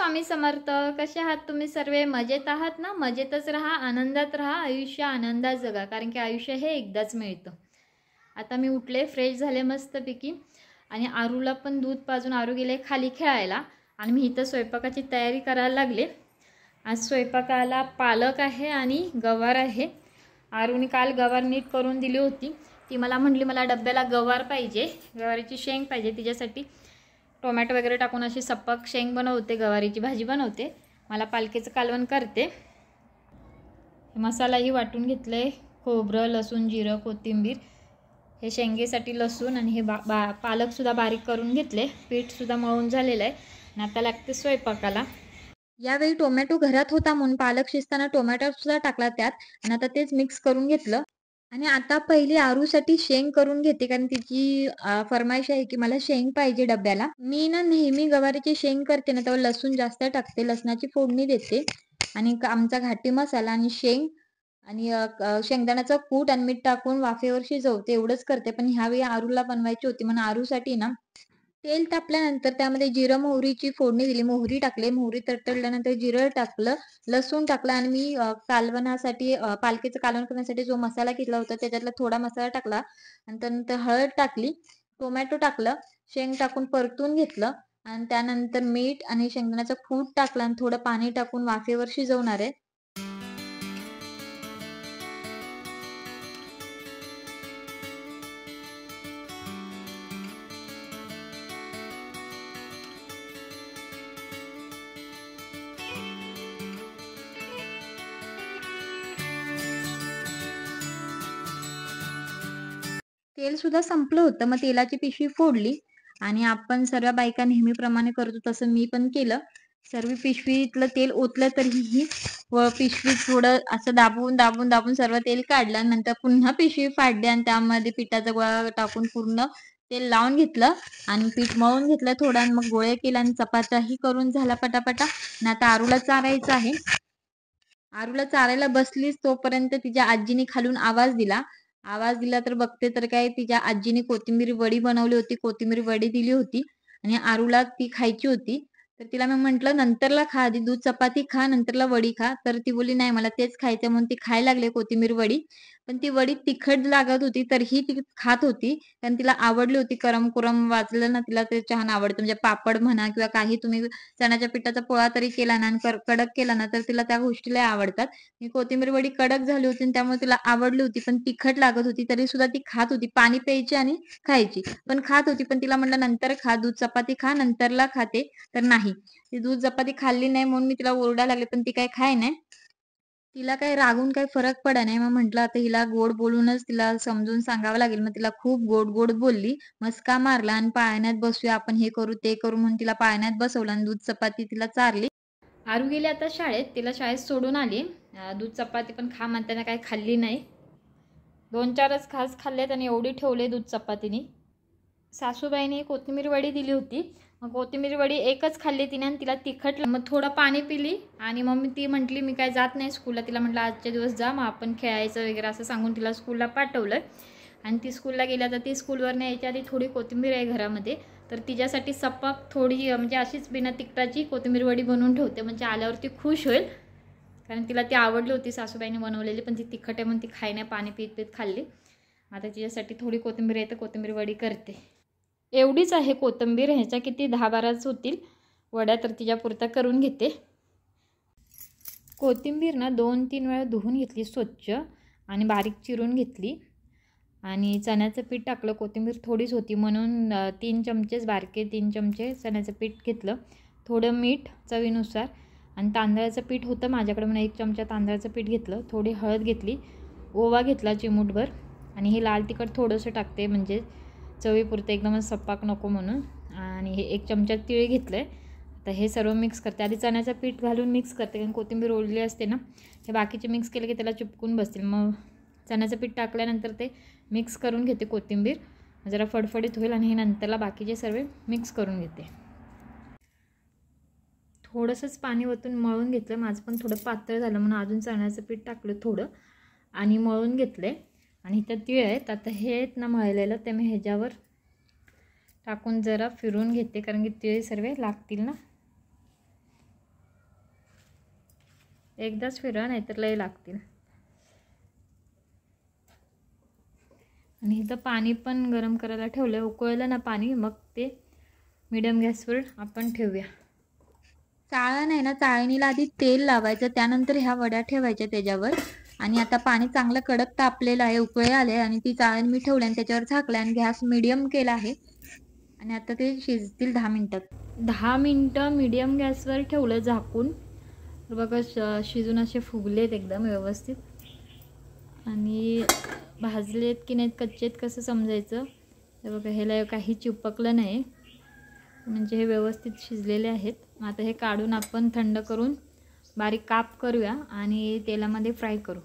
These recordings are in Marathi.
स्वामी समर्थ. कसे आहात तुम्ही सर्व? मजेत आहात ना? मजेतच राहा, आनंदात राहा, आयुष्य आनंदात जगा, कारण की आयुष्य हे एकदाच मिळतं. आता मी उठले, फ्रेश झाले मस्तपैकी आणि आरूला पण दूध पाजून आरू गेले खाली खेळायला आणि मी इथं स्वयंपाकाची तयारी करायला लागले. आज स्वयंपाकाला पालक आहे आणि गवार आहे. आरूने काल गवार नीट करून दिली होती. ती मला म्हटली मला डब्याला गवार पाहिजे, गवारीची शेंग पाहिजे. तिच्यासाठी टोमॅटो वगैरे टाकून अशी सपक शेंग बनवते, गवारीची भाजी बनवते. मला पालकेचं कालवण करते. मसालाही वाटून घेतले, खोबरं, लसूण, जिरं, कोथिंबीर, हे शेंगेसाठी लसूण आणि हे पालकसुद्धा बारीक करून घेतले. पीठसुद्धा मळून झालेलं आहे आणि आता लागते स्वयंपाकाला. यावेळी टोमॅटो घरात होता म्हणून पालक शिजताना टोमॅटोसुद्धा टाकला त्यात आणि आता तेच मिक्स करून घेतलं. आणि आता पहिली आरूसाठी शेंग करून घेते, कारण तिची फरमाईश आहे की मला शेंग पाहिजे डब्याला. मी ना नेहमी गवारीची शेंग करते ना तेव्हा लसूण जास्त टाकते, लसणाची फोडणी देते आणि आमचा घाटी मसाला आणि शेंग आणि शेंगदाण्याचं कूट आणि मीठ टाकून वाफेवर शिजवते, एवढंच करते. पण ह्यावेळी आरूला बनवायची होती म्हणून आरूसाठी ना तेल तापल्यानंतर त्यामध्ये जिरं मोहरीची फोडणी दिली. मोहरी टाकले, मोहरी तडतडल्यानंतर जिरं टाकलं, लसूण टाकलं आणि मी कालवणासाठी पालकेचं कालवण करण्यासाठी जो मसाला घेतला होता त्याच्यातला थोडा मसाला टाकला आणि त्यानंतर हळद टाकली, टोमॅटो टाकलं, शेंग टाकून परतून घेतलं आणि त्यानंतर मीठ आणि शेंगदाण्याचं कूट टाकलं आणि थोडं पाणी टाकून वाफेवर शिजवणार आहे. तेल सुद्धा संपलं होतं, मग तेलाची पिशवी फोडली आणि आपण सर्व बायका नेहमीप्रमाणे करतो तसं मी पण केलं. सर्व पिशवीतलं तेल ओतलं तरीही व पिशवी थोडं असं दाबून दाबून दाबून सर्व तेल काढलं. नंतर पुन्हा पिशवी फाडली आणि त्यामध्ये पिठाचा गोळा टाकून पूर्ण तेल लावून घेतलं आणि पीठ मळून घेतलं थोडं आणि मग गोळे केला आणि चपात्याही करून झाला पटापटा. आणि आता आरूला चारायचं आहे. आरूला चारायला बसलीच तोपर्यंत तिच्या आजीने खालून आवाज दिला तर बघते तर काय तिच्या आजीने कोथिंबीर वडी बनवली होती, कोथिंबीर वडी दिली होती आणि आरूला ती खायची होती. तर तिला मी म्हटलं नंतरला खा, आधी दूध चपाती खा, नंतरला वडी खा. तर ती बोलली नाही मला तेच खायचं, म्हणून ती खायला लागली कोथिंबीर वडी. पण ती वडी तिखट लागत होती तरीही ती खात होती, कारण तिला आवडली होती. करम कुरम वाजलं ना तिला ते छान आवडतं. म्हणजे पापड म्हणा किंवा काही तुम्ही चण्याच्या पिठाचा पोळा तरी केला ना आणि कडक केला ना तर तिला त्या गोष्टी लय आवडतात. ही कोथिंबीर वडी कडक झाली होती आणि त्यामुळे तिला आवडली होती, पण तिखट लागत होती तरी सुद्धा ती खात होती. पाणी प्यायची आणि खायची, पण खात होती. पण तिला म्हटलं नंतर खा, दूध चपाती खा, नंतरला खाते. तर नाही, ती दूध चपाती खाल्ली नाही म्हणून मी तिला ओरडा लागले, पण ती काय खाय नाही. तिला काही रागून काही फरक पडा नाही. मग म्हटलं आता हिला गोड बोलूनच तिला समजून सांगावं लागेल. मग तिला खूप गोड गोड बोलली, मस्का मारला आणि पाळण्यात बसूया आपण, हे करू ते करू म्हणून तिला पाळण्यात बसवलं आणि दूध चपाती तिला चारली. आरू गेली आता शाळेत, तिला शाळेत सोडून आली. दूध चपाती पण खा म्हणताना काही खाल्ली नाही. 2-4च खास खाल्लेत आणि एवढी ठेवले दूध चपातीने. सासूबाईने कोथिंबीर वडी दिली होती, मग कोथिंबीर वडी एकच खाल्ली तिने आणि तिला तिखट, मग थोडं पाणी पिली आणि मग ती म्हटली मी काय जात नाही स्कूलला. तिला म्हटलं आजच्या दिवस जा, मग आपण खेळायचं वगैरे असं सांगून तिला स्कूलला पाठवलं आणि ती स्कूलला गेल्या. तर ती स्कूलवर यायच्या आधी थोडी कोथिंबीर आहे घरामध्ये, तर तिच्यासाठी सपक थोडी म्हणजे अशीच बिना तिखटाची कोथिंबीर वडी बनवून ठेवते, म्हणजे आल्यावरती खुश होईल, कारण तिला ती आवडली होती सासूबाईने बनवलेली. पण ती तिखट आहे म्हणून ती खाई नाही, पाणी पीत पीत खाल्ली. आता तिच्यासाठी थोडी कोथिंबीर आहे तर कोथिंबीर वडी करते. एवढीच आहे कोथिंबीर, ह्याच्या किती 10-12च होतील वड्या, तर तिच्यापुरता करून घेते. कोथिंबीर ना 2-3 वेळा धुवून घेतली स्वच्छ आणि बारीक चिरून घेतली आणि चण्याचं पीठ टाकलं. कोथिंबीर थोडीच होती म्हणून 3 चमचेच बारके 3 चमचे चण्याचं पीठ घेतलं, थोडं मीठ चवीनुसार आणि तांदळाचं पीठ होतं माझ्याकडे म्हणून 1 चमचा तांदळाचं पीठ घेतलं, थोडी हळद घेतली, ओवा घेतला चिमूटभर आणि हे लाल तिखट थोडंसं टाकते म्हणजे चवीपुरतं, एकदमच सपाक नको म्हणून. आणि हे 1 चमचा तीळ घेतलं आहे. आता हे सर्व मिक्स करते. आधी चण्याचं पीठ घालून मिक्स करते, कारण कोथिंबीर ओढली असते ना, हे बाकीचे मिक्स केले की त्याला चिपकून बसतील. मग चण्याचं पीठ टाकल्यानंतर ते मिक्स करून घेते, कोथिंबीर जरा फडफडीत होईल आणि हे नंतरला बाकीचे सर्व मिक्स करून घेते. थोडंसंच पाणी ओतून मळून घेतलं, माझं पण थोडं पातळ झालं म्हणून अजून चण्याचं पीठ टाकलं थोडं आणि मळून घेतले. आणि इथं तीळ आहेत, आता हे आहेत ना मळलेलं, ते मी ह्याच्यावर टाकून जरा फिरून घेते, कारण की तीळ सर्व लागतील ना. एकदाच फिरवा, नाहीतर लय लागतील. आणि इथं पाणी पण गरम करायला ठेवलं आहे. उकळलं ना पाणी, मग ते मीडियम गॅसवर आपण ठेवूया. चाळण आहे ना, चाळणीला आधी तेल लावायचं, त्यानंतर ह्या वड्या ठेवायच्या त्याच्यावर. आणि आता पाणी चांगलं कडक तापलेलं आहे, उकळे आले आणि ती चाळण मी ठेवली आणि त्याच्यावर झाकलं आणि गॅस मीडियम केला आहे. आणि आता ते शिजतील 10 मिनिटात. 10 मिनिटं मीडियम गॅसवर ठेवलं झाकून. बघा शिजून असे फुगलेत एकदम व्यवस्थित. आणि भाजलेत की नाहीत, कच्चेत कसं समजायचं? हे बघा, ह्याला काही चिपकलं नाही, म्हणजे हे व्यवस्थित शिजलेले आहेत. आता हे काढून आपण थंड करून बारीक काप करूया आणि तेलामध्ये फ्राय करू.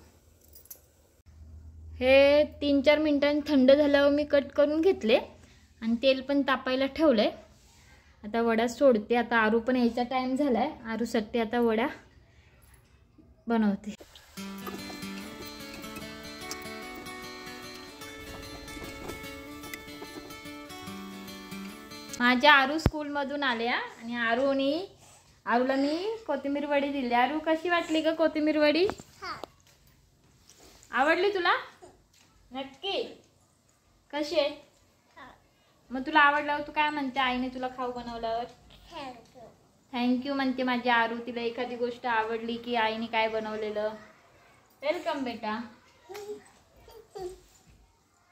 हे 3-4 मिनिटांनी थंड झाल्यावर मी कट करून घेतले आणि तेल पण तापायला ठेवलंय. आता वड्या सोडते. आता आरू पण यायचा टाइम झालाय. आरूसाठी आता वड्या बनवते. माझ्या आरू स्कूलमधून आल्या आणि आरूला मी कोथिंबीर वडी दिली. आरू, कशी वाटली ग कोथिंबीर वडी? आवडली तुला? नक्की? कशी आहे? मग तुला आवडल्यावर तू काय म्हणते आईने तुला खाऊ बनवल्यावर? थँक्यू म्हणते माझी आरू. तिला एखादी गोष्ट आवडली की आईने काय बनवलेलं. वेलकम बेटा.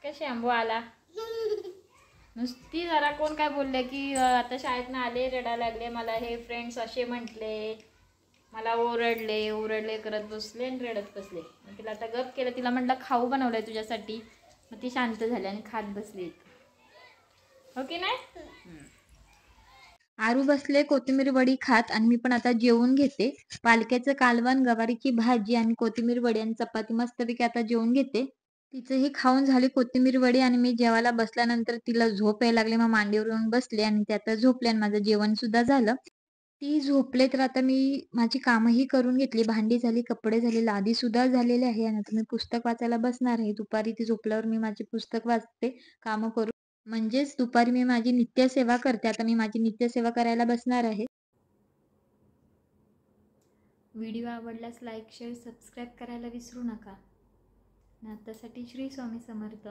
कशी आंबो आला? नुसती जरा कोण काय बोलले की आता शाळेतनं आले, रडायला लागले, मला हे फ्रेंड्स असे म्हटले, मला ओरडले करत बसले आणि रडत बसले. मग तिला आता गप केलं. तिला म्हटलं खाऊ बनवलंय तुझ्यासाठी. मग ती शांत झाली आणि खात बसली. हो की नाही? आरू बसले कोथिंबीर वडी खात आणि मी पण आता जेवून घेते. पालक्याचं कालवण, गवारीची भाजी आणि कोथिंबीर वडी आणि चपाती मस्तपैकी आता जेवून घेते. तिचंही खाऊन झाली कोथिंबीर वडी आणि मी जेवायला बसल्यानंतर तिला झोप यायला लागली. मग मांडीवर येऊन बसले आणि ते आता झोपले आणि माझं जेवण सुद्धा झालं. ती झोपले तर आता मी माझी कामही करून घेतली. भांडी झाली, कपडे झाले, लादी सुद्धा झालेली आहे. आणि आता मी पुस्तक वाचायला बसणार आहे. दुपारी ती झोपल्यावर मी माझे पुस्तक वाचते कामं करून. म्हणजेच दुपारी मी माझी नित्यसेवा करते. आता मी माझी नित्यसेवा करायला बसणार आहे. व्हिडिओ आवडल्यास लाईक, शेअर, सबस्क्राईब करायला विसरू नका. नात्यासाठी श्री स्वामी समर्थ.